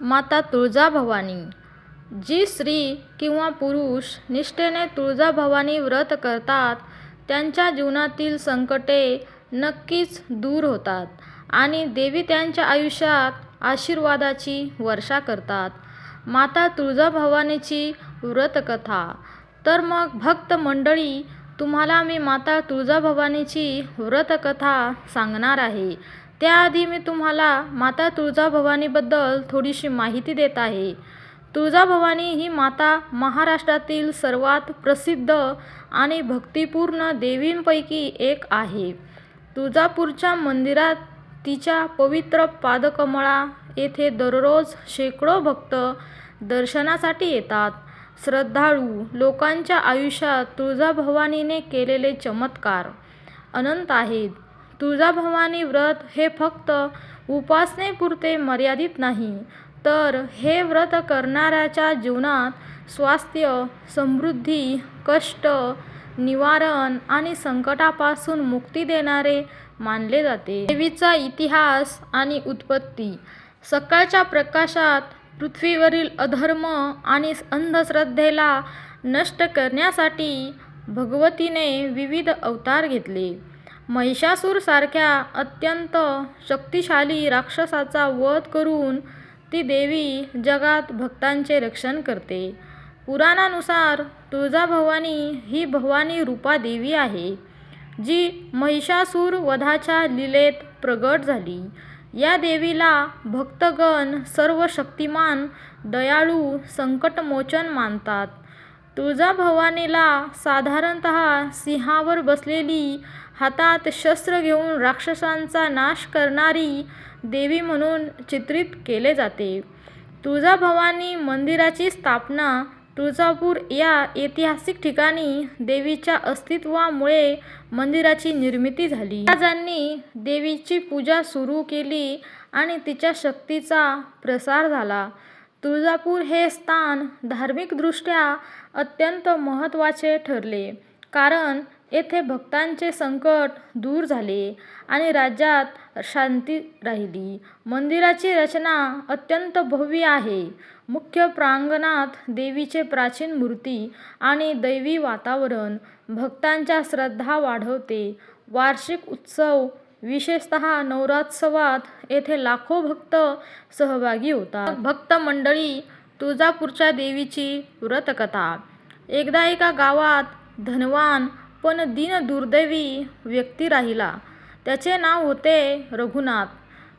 माता तुळजाभवानी. जी स्त्री किंवा पुरुष निष्ठेने तुळजाभवानी व्रत करतात त्यांच्या जीवनातील संकटे नक्कीच दूर होतात आणि देवी त्यांच्या आयुष्यात आशीर्वादाची वर्षा करतात. माता तुळजाभवानीची व्रतकथा. तर मग भक्त मंडळी, तुम्हाला मी माता तुळजाभवानीची व्रतकथा सांगणार आहे. त्याआधी मी तुम्हाला माता तुळजाभवानीबद्दल थोडीशी माहिती देत आहे. तुळजाभवानी ही माता महाराष्ट्रातील सर्वात प्रसिद्ध आणि भक्तिपूर्ण देवींपैकी एक आहे. तुळजापूरच्या मंदिरात तिच्या पवित्र पादकमळा येथे दररोज शेकडो भक्त दर्शनासाठी येतात. श्रद्धाळू लोकांच्या आयुष्यात तुळजाभवानीने केलेले चमत्कार अनंत आहेत. तुळजाभवानी व्रत हे फक्त उपासनेपुरते मर्यादित नाही, तर हे व्रत करणाऱ्याच्या जीवनात स्वास्थ्य, समृद्धी, कष्ट निवारण आणि संकटापासून मुक्ती देणारे मानले जाते. देवीचा इतिहास आणि उत्पत्ती. सकाळच्या प्रकाशात पृथ्वीवरील अधर्म आणि अंधश्रद्धेला नष्ट करण्यासाठी भगवतीने विविध अवतार घेतले. महिषासूर सारख्या अत्यंत शक्तिशाली राक्षसाचा वध करून ती देवी जगात भक्तांचे रक्षण करते. पुराणानुसार तुळजाभवानी ही भवानी रूपा देवी आहे, जी महिषासूर वधाच्या लीलेत प्रगट झाली. या देवीला भक्तगण सर्वशक्तिमान, दयाळू, संकटमोचन मानतात. तुळजाभवानीला साधारणतः सिंहावर बसलेली, हातात शस्त्र घेऊन राक्षसांचा नाश करणारी देवी म्हणून चित्रित केले जाते. तुळजाभवानी मंदिराची स्थापना. तुळजापूर या ऐतिहासिक ठिकाणी देवीच्या अस्तित्वामुळे मंदिराची निर्मिती झाली. महाराजांनी देवीची पूजा सुरू केली आणि तिच्या शक्तीचा प्रसार झाला. तुळजापूर हे स्थान धार्मिकदृष्ट्या अत्यंत महत्त्वाचे ठरले, कारण येथे भक्तांचे संकट दूर झाले आणि राज्यात शांती राहिली. मंदिराची रचना अत्यंत भव्य आहे. मुख्य प्रांगणात देवीचे प्राचीन मूर्ती आणि दैवी वातावरण भक्तांच्या श्रद्धा वाढवते. वार्षिक उत्सव, विशेषतः नवरात्रोत्सवात येथे लाखो भक्त सहभागी होतात. भक्त मंडळी, तुळजापूरच्या देवीची व्रतकथा. एकदा एका गावात धनवान पण दीनदुर्दैवी व्यक्ती राहिला. त्याचे नाव होते रघुनाथ.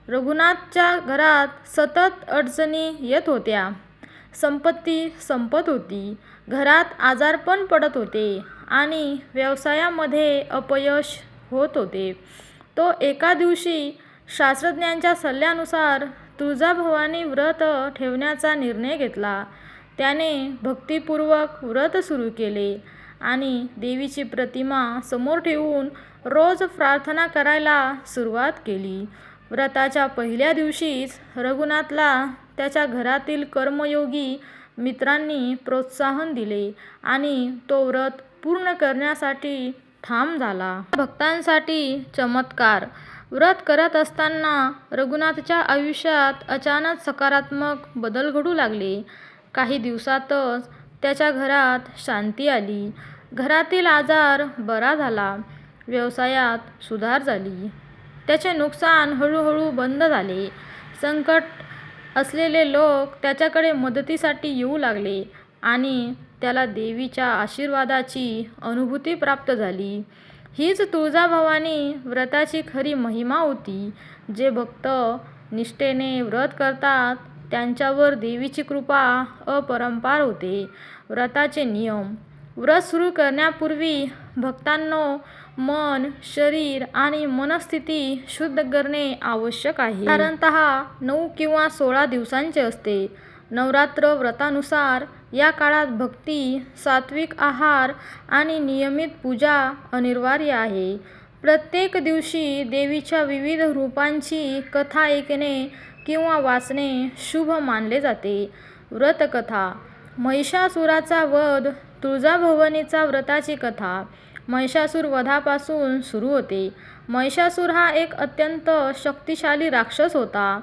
रघुनाथच्या घरात सतत अडचणी येत होत्या. संपत्ती संपत होती, घरात आजारपण पडत होते आणि व्यवसायामध्ये अपयश होत होते. तो एका दिवशी शास्त्रज्ञांच्या सल्ल्यानुसार तुळजाभवानी व्रत ठेवण्याचा निर्णय घेतला. त्याने भक्तिपूर्वक व्रत सुरू केले आणि देवीची प्रतिमा समोर ठेवून रोज प्रार्थना करायला सुरुवात केली. व्रताच्या पहिल्या दिवशीच रघुनाथला त्याच्या घरातील कर्मयोगी मित्रांनी प्रोत्साहन दिले आणि तो व्रत पूर्ण करण्यासाठी ठाम झाला. भक्तांसाठी चमत्कार. व्रत करत असताना रघुनाथच्या आयुष्यात अचानक सकारात्मक बदल घडू लागले. काही दिवसातच त्याच्या घरात शांती आली. घरातील आजार बरा झाला. व्यवसायात सुधार झाली. त्याचे नुकसान हळूहळू बंद झाले. संकट असलेले लोक त्याच्याकडे मदतीसाठी येऊ लागले आणि त्याला देवीच्या आशीर्वादाची अनुभूती प्राप्त झाली. हीच तुळजाभवानी व्रताची खरी महिमा होती. जे भक्त निष्ठेने व्रत करतात त्यांच्यावर देवीची कृपा अपरंपार होते. व्रताचे नियम. व्रत सुरू करण्यापूर्वी भक्तांनो मन, शरीर आणि मनस्थिती शुद्ध करणे आवश्यक आहे. साधारणतः 9 किंवा 16 दिवसांचे असते. नवरात्र व्रतानुसार या काळात भक्ती, सात्विक आहार आणि नियमित पूजा अनिवार्य आहे. प्रत्येक दिवशी देवीच्या विविध रूपांची कथा ऐकणे किंवा वाचणे शुभ मानले जाते. व्रतकथा. महिषासुराचा वध. तुळजाभवानीचा व्रताची कथा. महिषासूर वधापासून सुरू होते. महिषासूर हा एक अत्यंत शक्तिशाली राक्षस होता.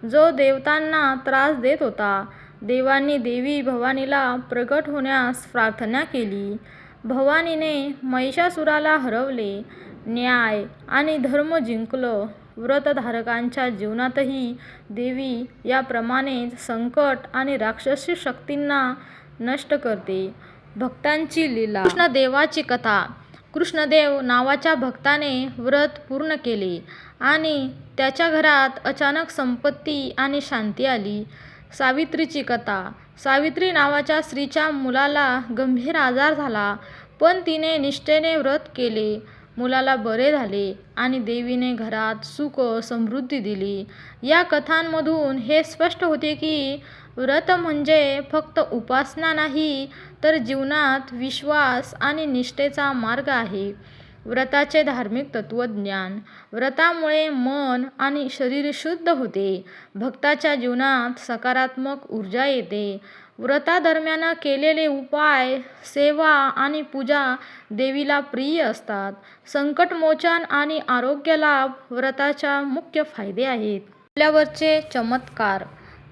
जो देवतांना त्रास देत होता. देवांनी देवी भवानीला प्रगट होण्यास प्रार्थना केली. भवानीने महिषासुराला हरवले, न्याय आणि धर्म जिंकलं. व्रतधारकांच्या जीवनातही देवी याप्रमाणेच संकट आणि राक्षसी शक्तींना नष्ट करते. भक्तांची लीला. कृष्णदेवाची कथा. कृष्णदेव नावाच्या भक्ताने व्रत पूर्ण केले आणि त्याच्या घरात अचानक संपत्ती आणि शांती आली. सावित्रीची कथा. सावित्री नावाच्या स्त्रीच्या मुलाला गंभीर आजार झाला, पण तिने निष्ठेने व्रत केले. मुलाला बरे झाले आणि देवीने घरात सुख समृद्धी दिली. या कथांमधून हे स्पष्ट होते की व्रत म्हणजे फक्त उपासना नाही, तर जीवनात विश्वास आणि निष्ठेचा मार्ग आहे. व्रताचे धार्मिक तत्त्वज्ञान. व्रतामुळे मन आणि शरीर शुद्ध होते. भक्ताच्या जीवनात सकारात्मक ऊर्जा येते. व्रतादरम्यान केलेले उपाय, सेवा आणि पूजा देवीला प्रिय असतात. संकटमोचन आणि आरोग्य लाभ व्रताच्या मुख्य फायदे आहेत. आपल्यावरचे चमत्कार.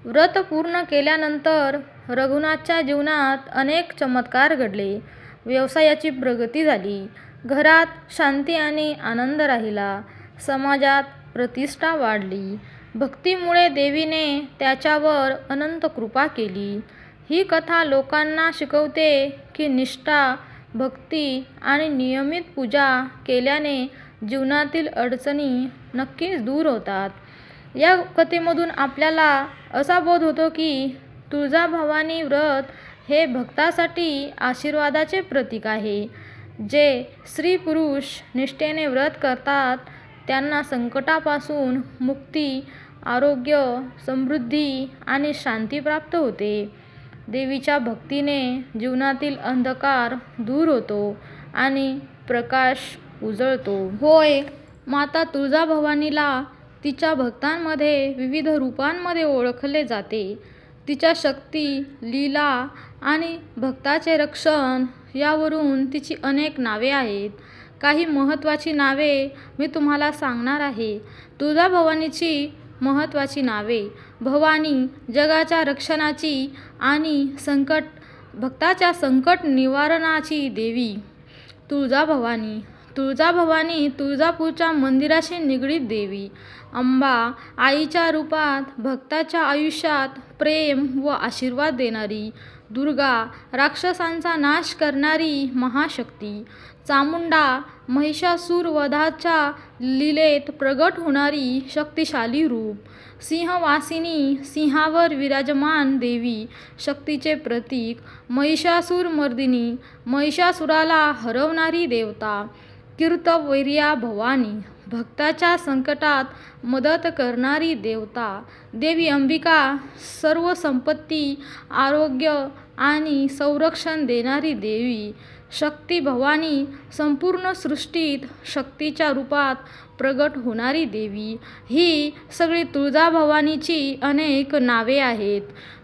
व्रत पूर्ण केल्यानंतर रघुनाथच्या जीवनात अनेक चमत्कार घडले. व्यवसायाची प्रगती झाली, घरात शांती आणि आनंद राहिला, समाजात प्रतिष्ठा वाढली. भक्तीमुळे देवीने त्याच्यावर अनंत कृपा केली. ही कथा लोकांना शिकवते की निष्ठा, भक्ती आणि नियमित पूजा केल्याने जीवनातील अडचणी नक्कीच दूर होतात. या कथेमधून आपल्याला असा बोध होतो की तुळजाभवानी व्रत हे भक्तासाठी आशीर्वादाचे प्रतीक आहे. जे स्त्री-पुरुष निष्ठेने व्रत करतात त्यांना संकटापासून मुक्ती, आरोग्य, समृद्धी आणि शांती प्राप्त होते. देवीच्या भक्तीने जीवनातील अंधकार दूर होतो आणि प्रकाश उजळतो. होय, माता तुळजाभवानीला तिच्या भक्तांमध्ये विविध रूपांमध्ये ओळखले जाते. तिच्या शक्ती, लीला आणि भक्ताचे रक्षण यावरून तिची अनेक नावे आहेत. काही महत्त्वाची नावे मी तुम्हाला सांगणार आहे. तुळजाभवानीची महत्त्वाची नावे. भवानी, जगाच्या रक्षणाची आणि भक्ताच्या संकट निवारणाची देवी. तुळजाभवानी. तुळजाभवानी तुळजापूरच्या मंदिराशी निगडीत देवी. अंबा, आईच्या रूपात भक्ताच्या आयुष्यात प्रेम व आशीर्वाद देणारी. दुर्गा, राक्षसांचा नाश करणारी महाशक्ती. चामुंडा, महिषासुर वधाच्या लीलेत प्रगट होणारी शक्तिशाली रूप. सिंहवासिनी, सिंहावर विराजमान देवी, शक्तीचे प्रतीक. महिषासुरमर्दिनी, महिषासुराला हरवणारी देवता. कीर्तनवैर्या भवानी, भक्ताच्या संकटात मदत करणारी देवता. देवी अंबिका, सर्व संपत्ती, आरोग्य आणि संरक्षण देणारी देवी. शक्ती भवानी, संपूर्ण सृष्टीत शक्तीच्या रूपात प्रगट होणारी देवी. ही सगळी तुळजाभवानीची अनेक नावे आहेत.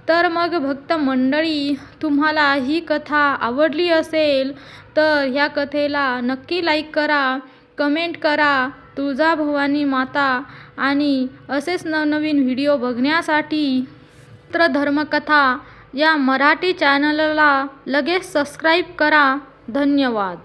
तर मग भक्त मंडळी, तुम्हाला ही कथा आवडली असेल तर ह्या कथेला नक्की लाईक करा, कमेंट करा. तुळजाभवानी माता आणि असेच नवनवीन व्हिडिओ बघण्यासाठी धर्मकथा या मराठी चॅनलला लगेच सबस्क्राईब करा. धन्यवाद.